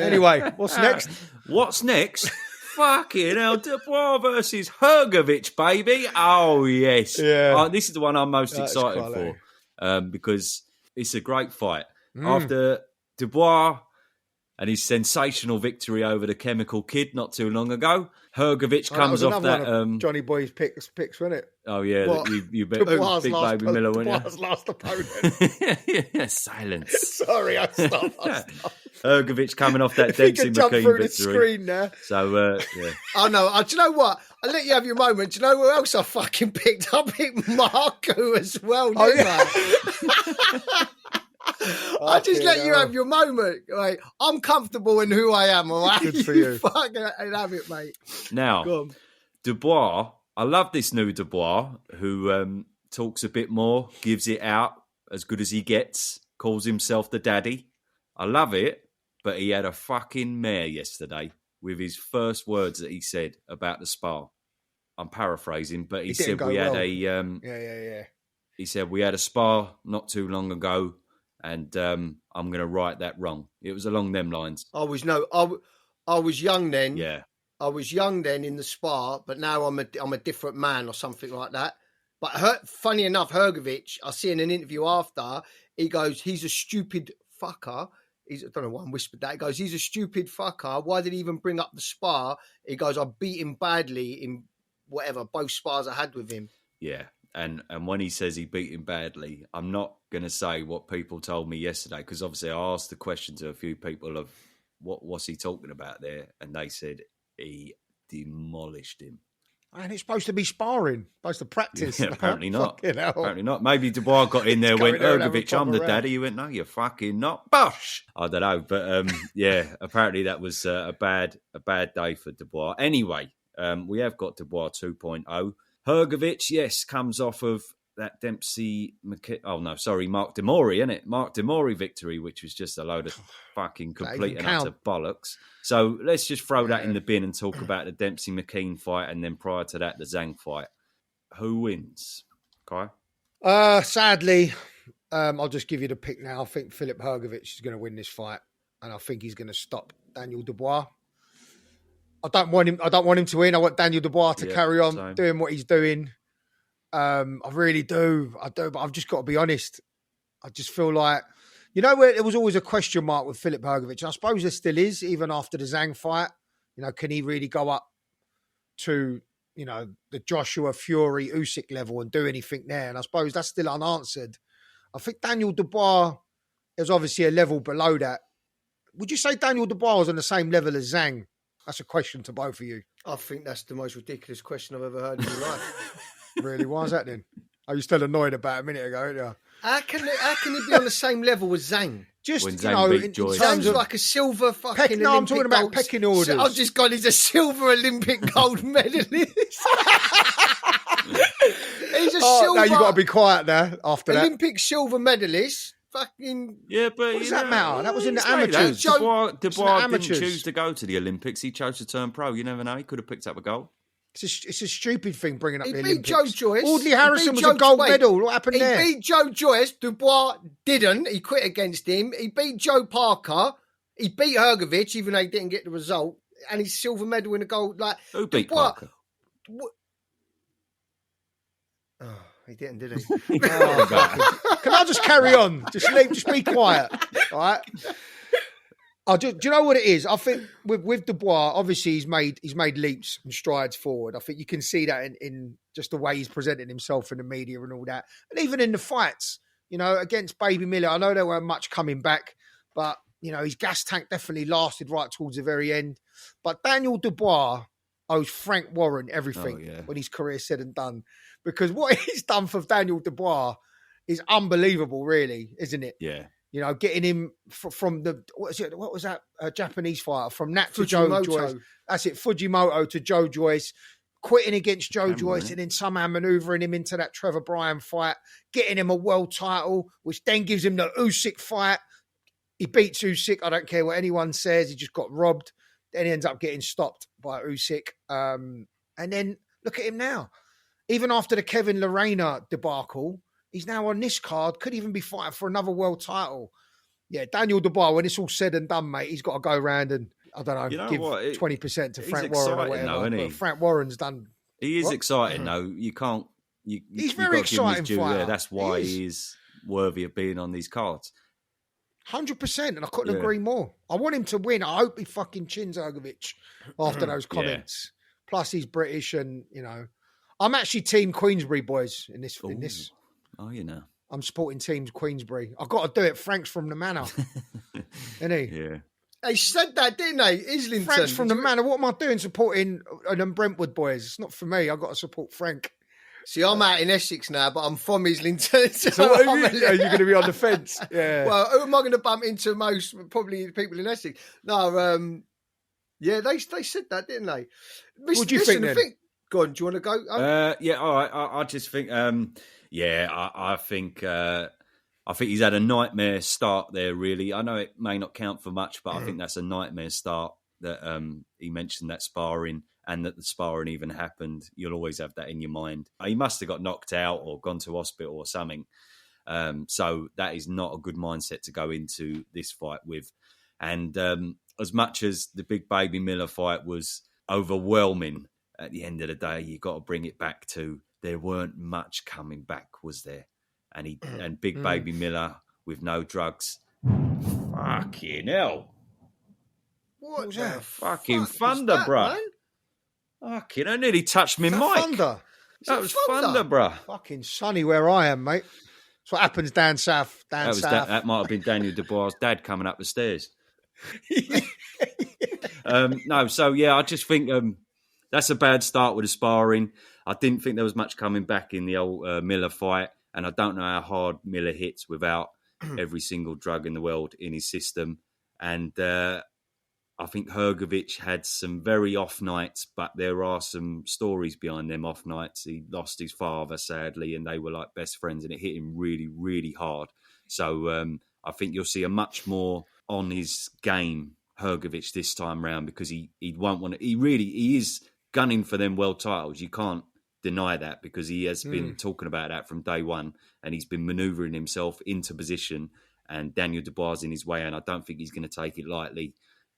Anyway, what's next? What's next? Fucking hell, Dubois versus Hergovich, baby. Oh, yes. Yeah. This is the one I'm most That's excited quality. for because it's a great fight. After Dubois and his sensational victory over the Chemical Kid not too long ago, Hergovich comes off that... one of Johnny Boy's picks, wasn't it? Oh, yeah. What? You bet. Dubois' Big Baby Miller, weren't you? Dubois' last opponent. Silence. Sorry, I stopped. Hergovich coming off that If you Dempsey can jump McKean through the victory. screen now. So, yeah. Oh, no. Do you know what? I'll let you have your moment. Do you know who else I fucking picked? I picked Marco as well, didn't I? I just let you have your moment. Right? I'm comfortable in who I am, all right? Good for you. Fucking have it, mate. Now, Go on. Dubois, I love this new Dubois who talks a bit more, gives it out as good as he gets, calls himself the daddy. I love it, but he had a fucking mare yesterday with his first words that he said about the spar. I'm paraphrasing, but he said we had Yeah. He said we had a spar not too long ago, and I'm going to right that wrong. It was along them lines. I was young then. Yeah. I was young then in the spa, but now I'm a different man or something like that. But funny enough, Hergovich, I see in an interview after, he goes, he's a stupid fucker. I don't know why I whispered that. He goes, he's a stupid fucker. Why did he even bring up the spa? He goes, I beat him badly in both spars I had with him. Yeah. And when he says he beat him badly, I'm not going to say what people told me yesterday, because obviously I asked the question to a few people of what's he talking about there, and they said he demolished him. And it's supposed to be sparring, supposed to practice. Yeah, apparently not. Fucking hell. Apparently not. Maybe Dubois got in there, went, there and have a Hergovich, I'm proper the round. daddy. He went, no, you're fucking not. Bosh! I don't know. But yeah, apparently that was a bad day for Dubois. Anyway, we have got Dubois 2.0. Hergovich, yes, comes off of that Dempsey... Mark Demori, isn't it? Mark Demori victory, which was just a load of fucking complete and utter bollocks. So let's just throw that in the bin and talk about the Dempsey McKean fight, and then prior to that, the Zhang fight. Who wins? Kai? Sadly, I'll just give you the pick now. I think Philip Hergovich is going to win this fight, and I think he's going to stop Daniel Dubois. I don't want him to win. I want Daniel Dubois to carry on doing what he's doing. I really do. But I've just got to be honest. I just feel like, where there was always a question mark with Philip Hergovich. I suppose there still is, even after the Zhang fight. Can he really go up to, the Joshua Fury Usyk level and do anything there? And I suppose that's still unanswered. I think Daniel Dubois is obviously a level below that. Would you say Daniel Dubois was on the same level as Zhang? That's a question to both of you. I think that's the most ridiculous question I've ever heard in my life. Really? Why is that then? Are you still annoyed about a minute ago, aren't you? How can he be on the same level as Zhang? Just, when Zhang beat Joyce. Sounds like a silver fucking I'm Olympic talking about gold. pecking orders. I've just got he's a silver Olympic gold medalist. He's a silver... Now you got to be quiet now after that. Olympic silver medalist. Fucking... Yeah, but... What does that matter? That was in the amateurs. Dubois didn't choose to go to the Olympics. He chose to turn pro. You never know. He could have picked up a gold. It's a stupid thing bringing up the Olympics. He beat Joe Joyce. Audley Harrison was a gold medal. What happened there? He beat Joe Joyce. Dubois didn't. He quit against him. He beat Joe Parker. He beat Hergovich, even though he didn't get the result. And he's silver medal in a gold. Who beat Parker? Oh, he didn't, did he? Can I just carry on? Just be quiet. All right. Do you know what it is? I think with Dubois, obviously he's made leaps and strides forward. I think you can see that in just the way he's presenting himself in the media and all that. And even in the fights, against Baby Miller, I know there weren't much coming back, but, his gas tank definitely lasted right towards the very end. But Daniel Dubois owes Frank Warren everything when his career's said and done. Because what he's done for Daniel Dubois is unbelievable, really, isn't it? Yeah. Getting him from what was that Japanese fighter? From Nat to Joe Joyce. That's it, Fujimoto to Joe Joyce. Quitting against Joe Joyce and then somehow manoeuvring him into that Trevor Bryan fight. Getting him a world title, which then gives him the Usyk fight. He beats Usyk. I don't care what anyone says. He just got robbed. Then he ends up getting stopped by Usyk. And then look at him now. Even after the Kevin Lorena debacle, he's now on this card, could even be fighting for another world title. Yeah, Daniel Dubois, when it's all said and done, mate, he's got to go around and, I don't know, You know give what? 20% to He's Frank Warren or exciting whatever. though, isn't he? But Frank Warren's done. He is What? exciting though. You can't. He's you very got to give him his exciting due fighter. there. That's why he is worthy of being on these cards. 100%, and I couldn't agree more. I want him to win. I hope he fucking chins Hergovich after those comments. Plus, he's British, and I'm actually Team Queensbury, boys. In this, Oh, I'm supporting Team Queensbury. I've got to do it. Frank's from the Manor, isn't he? Yeah. They said that, didn't they? Islington. Frank's from the Manor. What am I doing supporting them Brentwood boys? It's not for me. I've got to support Frank. See, I'm out in Essex now, but I'm from Islington. So what are you going to be on the fence? Yeah. Well, who am I going to bump into most? Probably the people in Essex. No, yeah, they said that, didn't they? What do you think then? Go on, do you want to go? All right. I just think, I think he's had a nightmare start there, really. I know it may not count for much, but I think that's a nightmare start that he mentioned that sparring and that the sparring even happened. You'll always have that in your mind. He must have got knocked out or gone to hospital or something. So that is not a good mindset to go into this fight with. And as much as the Big Baby Miller fight was overwhelming, at the end of the day, you got to bring it back to there weren't much coming back, was there? And Big Baby Miller with no drugs. Fucking hell. What was the that? Fucking fuck thunder, was that, bruh. man? Fucking, I nearly touched my mic. Thunder. That was thunder, bruh. Fucking sunny where I am, mate. That's what happens down south. That might have been Daniel Dubois' dad coming up the stairs. I just think that's a bad start with the sparring. I didn't think there was much coming back in the old Miller fight, and I don't know how hard Miller hits without every single drug in the world in his system. And I think Hergovich had some very off nights, but there are some stories behind them off nights. He lost his father, sadly, and they were like best friends, and it hit him really, really hard. So I think you'll see a much more on his game Hergovich this time round, because he won't want to. He is gunning for them world titles. You can't deny that, because he has been talking about that from day one, and he's been manoeuvring himself into position, and Daniel Dubois is in his way, and I don't think he's going to take it lightly.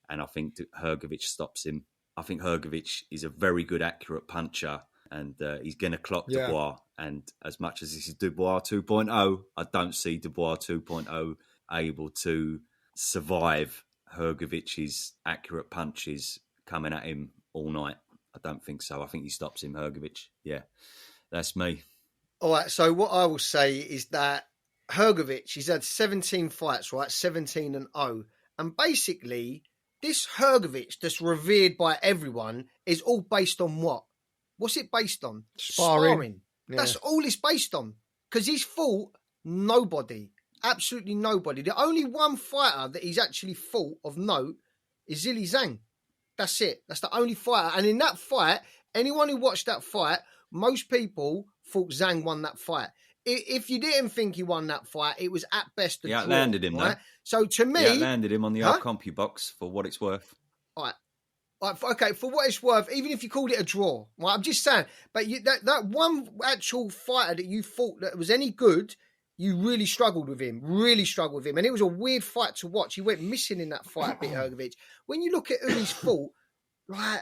And I think Hergovich stops him. I think Hergovich is a very good, accurate puncher, and he's going to clock Dubois. And as much as this is Dubois 2.0, I don't see Dubois 2.0 able to survive Hergovich's accurate punches coming at him all night. I don't think so. I think he stops him, Hergovich. Yeah, that's me. All right, so what I will say is that Hergovich, he's had 17 fights, right? 17-0. And basically, this Hergovich that's revered by everyone is all based on what? What's it based on? Sparring. Yeah. That's all it's based on. Because he's fought nobody. Absolutely nobody. The only one fighter that he's actually fought of note is Zhang. That's it. That's the only fighter. And in that fight, anyone who watched that fight, most people thought Zhang won that fight. If you didn't think he won that fight, it was at best a draw. Outlanded him, right? though. So to me... He outlanded him on the old CompuBox for what it's worth. All right. Okay, for what it's worth, even if you called it a draw, right? I'm just saying, but that one actual fighter that you thought that was any good, you really struggled with him, and it was a weird fight to watch. He went missing in that fight a bit, Hergovich. When you look at who he's fought, like,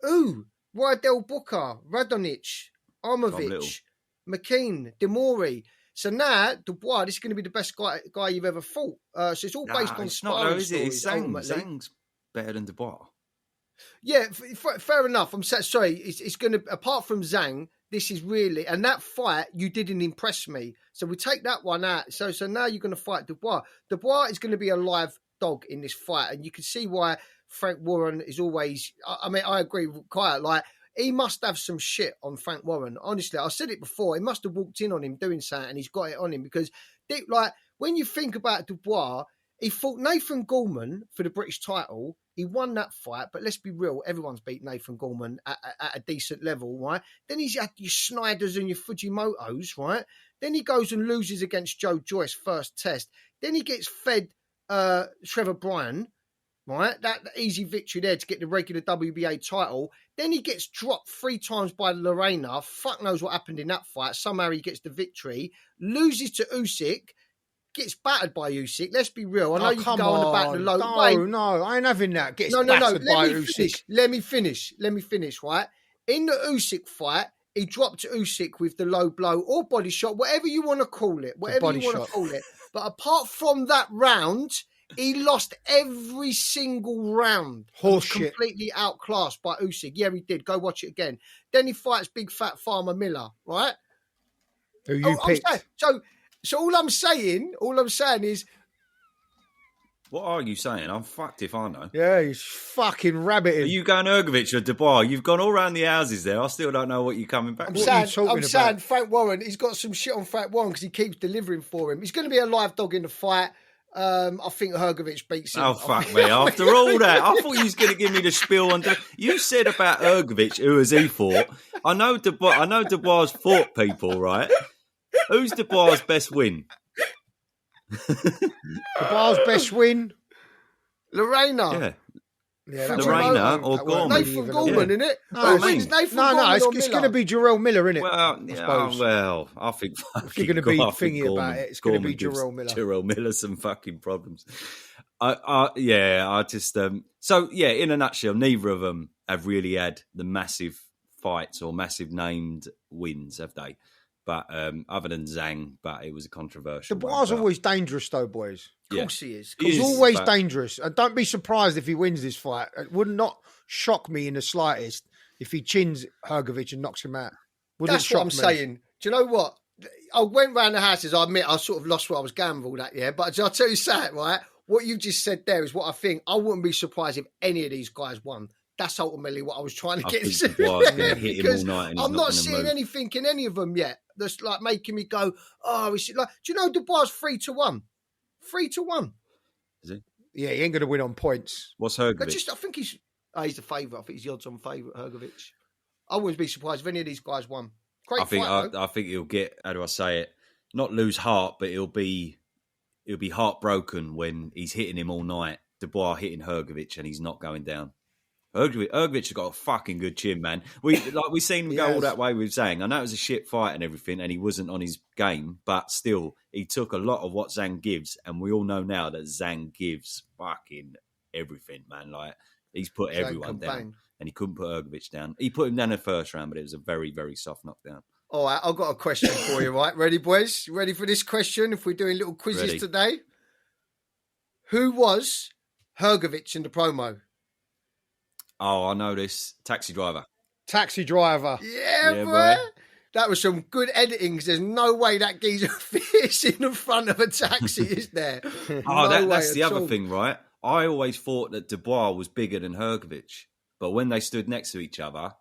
Rydell Booker, Radonich, Armovich, McKean, Demori. So now, Dubois, this is going to be the best guy you've ever fought. So it's all based on it's not, though, is it? stories, Zhang's better than Dubois. Yeah, fair enough. I'm sorry. It's going to, apart from Zhang, this is really, and that fight, you didn't impress me. So we take that one out. So now you're going to fight Dubois. Dubois is going to be a live dog in this fight. And you can see why Frank Warren is always, I mean, I agree quite, like, he must have some shit on Frank Warren. Honestly, I said it before. He must have walked in on him doing something and he's got it on him, because, like, when you think about Dubois, he fought Nathan Gorman for the British title. He won that fight, but let's be real, everyone's beat Nathan Gorman at a decent level, right? Then he's had your Snyders and your Fujimotos, right? Then he goes and loses against Joe Joyce first test. Then he gets fed Trevor Bryan, right? That easy victory there to get the regular WBA title. Then he gets dropped 3 times by Lorena. Fuck knows what happened in that fight. Somehow he gets the victory. Loses to Usyk. gets battered by Usyk. Let's be real. I know Oh, you can come go on about the on. low weight. No, I ain't having that. Gets No. battered by Let me Usyk. finish. Let me finish. Right in the Usyk fight, he dropped Usyk with the low blow or body shot, whatever you want to call it, whatever you want to call it. But apart from that round, he lost every single round. Was Horseshit. completely outclassed by Usyk. Yeah, he did. Go watch it again. Then he fights Big Fat Farmer Miller, right? Who you picked? So all I'm saying is, What are you saying? I'm fucked if I know. Yeah, he's fucking rabbiting. Are you going Hergovich or Dubois? You've gone all around the houses there. I still don't know what you're coming back I'm with. saying Frank Warren, he's got some shit on Frank Warren because he keeps delivering for him. He's going to be a live dog in the fight. I think Hergovich beats him. Oh, fuck me. After all that, I thought you was going to give me the spiel on... You said about Hergovich, who has he fought? I know Dubois fought people, right? Who's Dubois' best win? Dubois' best win? Lorena. Yeah, Lorena or Gorman? Nathan Gorman, innit? No, it's going to be Jarrell Miller, innit? Well, I think if you're going to be thingy about it, it's going to be Jarrell Miller. Jarrell Miller, some fucking problems. I just so yeah. In a nutshell, neither of them have really had the massive fights or massive named wins, have they? But other than Zhang, but it was a controversial. Dubois always dangerous, though, boys. Of course he is. He's always dangerous. And don't be surprised if he wins this fight. It would not shock me in the slightest if he chins Hergovich and knocks him out. That's what I'm saying. Do you know what? I went round the houses. I admit I sort of lost where I was going with all that, yeah. But I'll tell you something, right? What you just said there is what I think. I wouldn't be surprised if any of these guys won. That's ultimately what I was trying to get to. Because I'm not seeing anything in any of them yet that's like making me go, oh, is it like, do you know Dubois 3-1? 3-1. Is he? Yeah, he ain't going to win on points. What's Hergovich? I think he's the favourite. I think he's the odds-on favourite, Hergovich. I wouldn't be surprised if any of these guys won. Great fight, I think he'll get, how do I say it, not lose heart, but he'll be heartbroken when he's hitting him all night. Dubois hitting Hergovich and he's not going down. Hergovich has got a fucking good chin, man. We seen him go all that way with Zhang. I know it was a shit fight and everything, and he wasn't on his game, but still, he took a lot of what Zhang gives, and we all know now that Zhang gives fucking everything, man. Like he's put everyone down, and he couldn't put Hergovich down. He put him down in the first round, but it was a very, very soft knockdown. All right, I've got a question for you. Right, ready, boys? You ready for this question? If we're doing little quizzes today, who was Hergovich in the promo? Oh, I know this. Taxi driver. Yeah, boy. That was some good editing because there's no way that geezer fits in the front of a taxi, is there? That's the other thing, right? I always thought that Dubois was bigger than Hergovich. But when they stood next to each other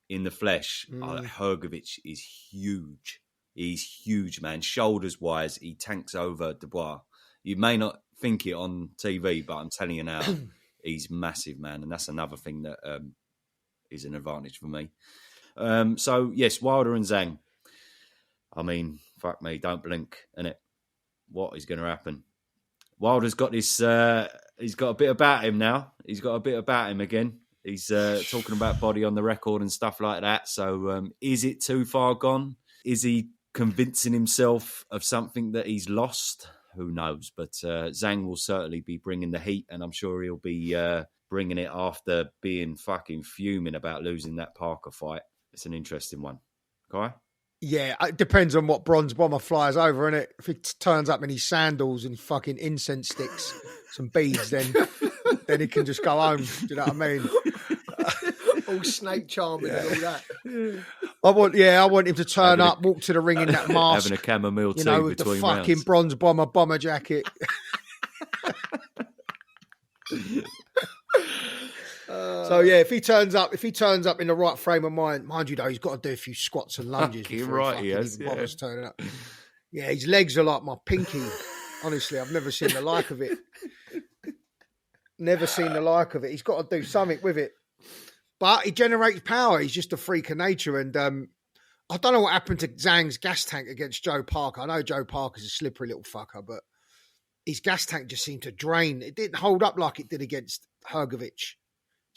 in the flesh, Hergovich is huge. He's huge, man. Shoulders-wise, he tanks over Dubois. You may not think it on TV, but I'm telling you now, he's massive, man. And that's another thing that is an advantage for me. So, yes, Wilder and Zhang. I mean, fuck me, don't blink, innit? What is going to happen? Wilder's got this, he's got a bit about him now. He's got a bit about him again. He's talking about body on the record and stuff like that. So is it too far gone? Is he convincing himself of something that he's lost? Who knows? But Zhang will certainly be bringing the heat, and I'm sure he'll be bringing it after being fucking fuming about losing that Parker fight. It's an interesting one. Okay? Yeah, it depends on what Bronze Bomber flies over, innit? If he turns up in his sandals and fucking incense sticks, some beads, then he can just go home. Do you know what I mean? All snake charming and all that. I want him to turn up, walk to the ring in that mask, having a chamomile tea with the between fucking rounds. Bronze bomber jacket. So yeah, if he turns up in the right frame of mind you though, he's got to do a few squats and lunges before he even bothers turning up. Yeah, his legs are like my pinky. Honestly, I've never seen the like of it. Never seen the like of it. He's got to do something with it. But he generates power. He's just a freak of nature. And I don't know what happened to Zhang's gas tank against Joe Parker. I know Joe Parker's a slippery little fucker, but his gas tank just seemed to drain. It didn't hold up like it did against Hergovich.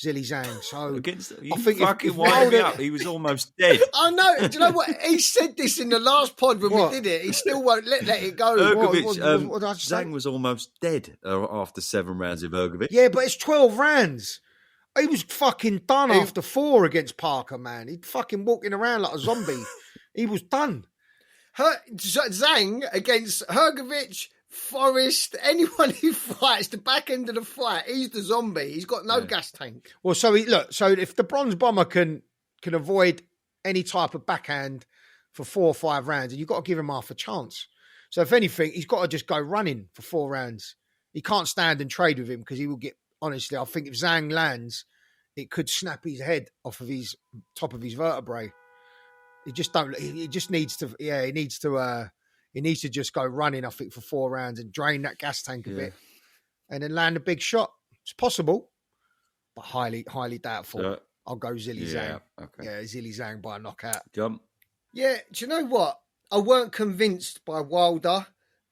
Zilly Zhang. So Against you I think fucking if winded me Wilder- up. He was almost dead. I know. Do you know what? He said this in the last pod when What? we did it. He still won't let it go. Hergovich, what did I say? Zhang was almost dead after 7 rounds of Hergovich. Yeah, but it's 12 rounds. He was fucking done after 4 against Parker, man. He'd fucking walking around like a zombie. He was done. Zhang against Hergovich, Forrest, anyone who fights the back end of the fight, he's the zombie. He's got no gas tank. Well, so if the Bronze Bomber can avoid any type of backhand for 4 or 5 rounds, and you've got to give him half a chance. So if anything, he's got to just go running for 4 rounds. He can't stand and trade with him because he will get. Honestly, I think if Zhang lands, it could snap his head off of his top of his vertebrae. He just don't. He just needs to. Yeah, he needs to. He needs to just go running. I think for 4 rounds and drain that gas tank a bit, and then land a big shot. It's possible, but highly doubtful. So, I'll go Zilly Zhang. Okay. Yeah, Zilly Zhang by a knockout. Jump. Yeah, do you know what? I weren't convinced by Wilder.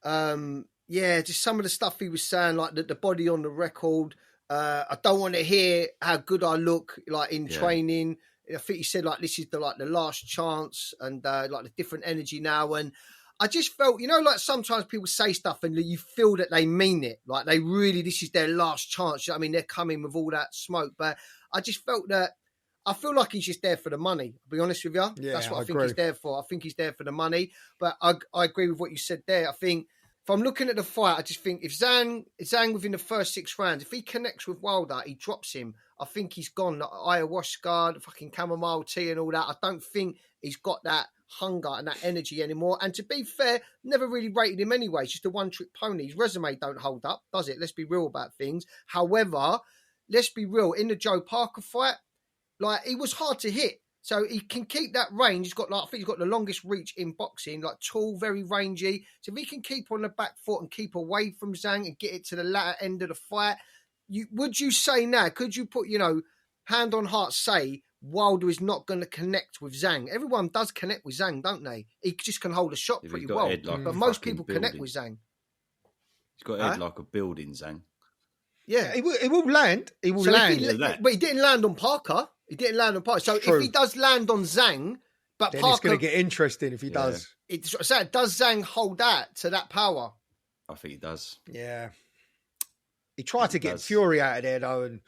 Just some of the stuff he was saying, like the body on the record. I don't want to hear how good I look like in training. I think he said like this is the last chance and like the different energy now. And I just felt, like sometimes people say stuff and you feel that they mean it. Like they really, this is their last chance. I mean, they're coming with all that smoke. But I just felt that I feel like he's just there for the money. I'll be honest with you. Yeah, that's what I think agree. he's there for. I think he's there for the money. But I agree with what you said there. I think if I'm looking at the fight, I just think if Zhang within the first 6 rounds, if he connects with Wilder, he drops him. I think he's gone. The ayahuasca, the fucking chamomile tea and all that. I don't think he's got that hunger and that energy anymore. And to be fair, never really rated him anyway. It's just a one-trick pony. His resume don't hold up, does it? Let's be real about things. However, let's be real. In the Joe Parker fight, like he was hard to hit. So he can keep that range. He's got I think he's got the longest reach in boxing, like tall, very rangy. So if he can keep on the back foot and keep away from Zhang and get it to the latter end of the fight, would you say now, could you put, hand on heart say Wilder is not going to connect with Zhang? Everyone does connect with Zhang, don't they? He just can hold a shot pretty well. But most people connect with Zhang. He's got a head like a building, Zhang. Yeah, he will land. He will land. But he didn't land on Parker. So if he does land on Zhang, but then Parker, it's going to get interesting if he does. Does Zhang hold that to that power? I think he does. Yeah. He tried to get Fury out of there, though. And,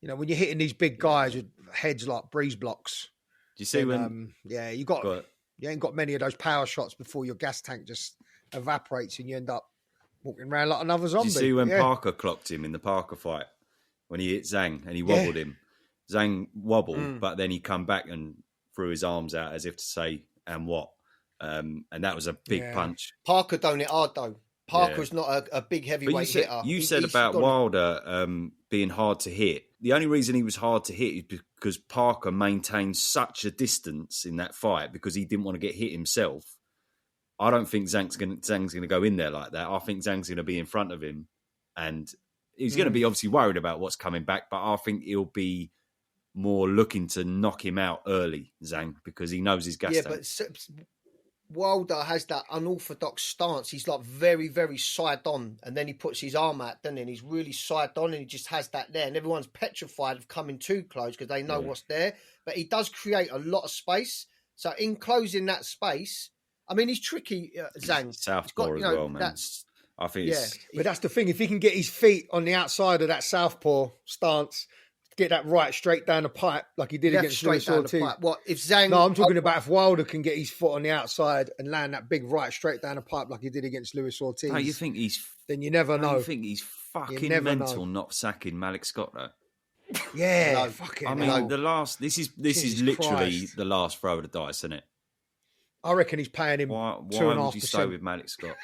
when you're hitting these big guys with heads like breeze blocks. Do you see when... you ain't got many of those power shots before your gas tank just evaporates and you end up walking around like another zombie. Do you see when Parker clocked him in the Parker fight? When he hit Zhang and he wobbled him. Zhang wobbled, but then he come back and threw his arms out as if to say, and what? And that was a big punch. Parker don't hit hard, though. Parker's not a big heavyweight hitter. You said about Wilder being hard to hit. The only reason he was hard to hit is because Parker maintained such a distance in that fight because he didn't want to get hit himself. I don't think Zhang's going to go in there like that. I think Zhang's going to be in front of him and he's going to be obviously worried about what's coming back, but I think he'll be more looking to knock him out early, Zhang, because he knows his gas tank. But Wilder has that unorthodox stance. He's like very, very side on, and then he puts his arm out, doesn't he? And he's really side on, and he just has that there. And everyone's petrified of coming too close because they know what's there. But he does create a lot of space. So in closing that space, I mean, he's tricky, Zhang. Southpaw as well, man. I think but that's the thing. If he can get his feet on the outside of that southpaw stance, get that right straight down the pipe like he did against Luis Ortiz. What if Zhang? No, I'm talking about if Wilder can get his foot on the outside and land that big right straight down the pipe like he did against Luis Ortiz. No, you think he's? Then you never know. You think he's fucking mental not sacking Malik Scott though? Yeah, fucking. I mean, this is literally Christ. the last throw of the dice, isn't it? I reckon he's paying him why 2.5%. would you stay with Malik Scott?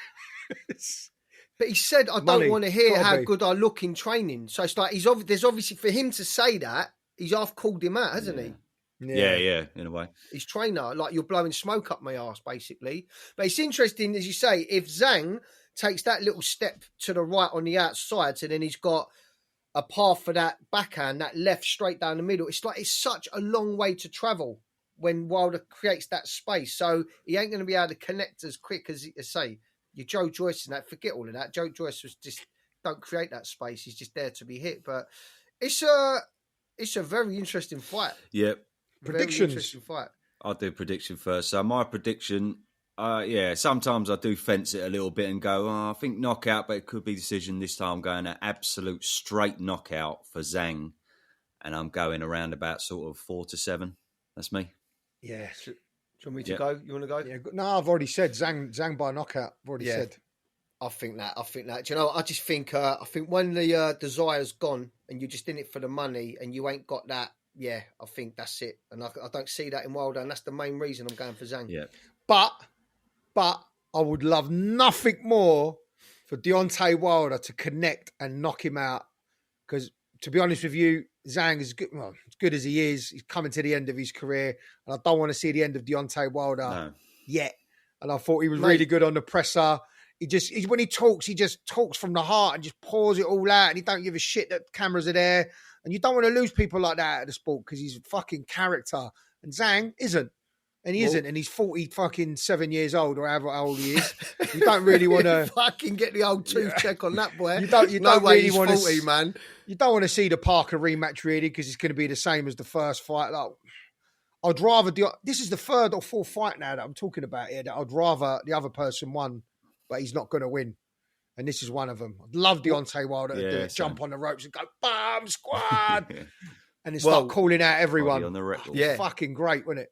But he said, I don't want to hear how good I look in training. So it's like there's obviously, for him to say that, he's half called him out, hasn't he? Yeah, in a way. His trainer, like you're blowing smoke up my arse, basically. But it's interesting, as you say, if Zhang takes that little step to the right on the outside, so then he's got a path for that backhand, that left straight down the middle. It's like it's such a long way to travel when Wilder creates that space. So he ain't going to be able to connect as quick as say, your Joe Joyce and that. Forget all of that. Joe Joyce was just don't create that space. He's just there to be hit. But it's It's a very interesting fight. Yep. Very Predictions. interesting fight. I'll do prediction first. So my prediction, sometimes I do fence it a little bit and go, I think knockout, but it could be decision. This time I'm going an absolute straight knockout for Zhang, and I'm going around about sort of 4-7. That's me. Yeah. Do you want me to go? You want to go? Yeah. No, I've already said Zhang by knockout. I've already said. I think that. Do you know? I just think. I think when the desire's gone and you're just in it for the money and you ain't got that. Yeah, I think that's it. And I don't see that in Wilder, and that's the main reason I'm going for Zhang. Yeah. But I would love nothing more for Deontay Wilder to connect and knock him out. Because to be honest with you, Zhang is good. Well, as good as he is, he's coming to the end of his career, and I don't want to see the end of Deontay Wilder yet. And I thought he was really good on the presser. When he just talks from the heart and just pours it all out, and he don't give a shit that cameras are there. And you don't want to lose people like that at the sport because he's a fucking character. And Zhang isn't. And he isn't. And he's 47 years old or however old he is. You don't really want to... fucking get the old tooth check on that boy. You don't way really he's want 40, man. You don't want to see the Parker rematch really because it's going to be the same as the first fight. Like, I'd rather... This is the third or fourth fight now that I'm talking about here that I'd rather the other person won, but he's not going to win. And this is one of them. I'd love Deontay Wilder to do it, jump on the ropes and go, "Bam, squad!" And then start calling out everyone. On the record. Fucking great, wouldn't it?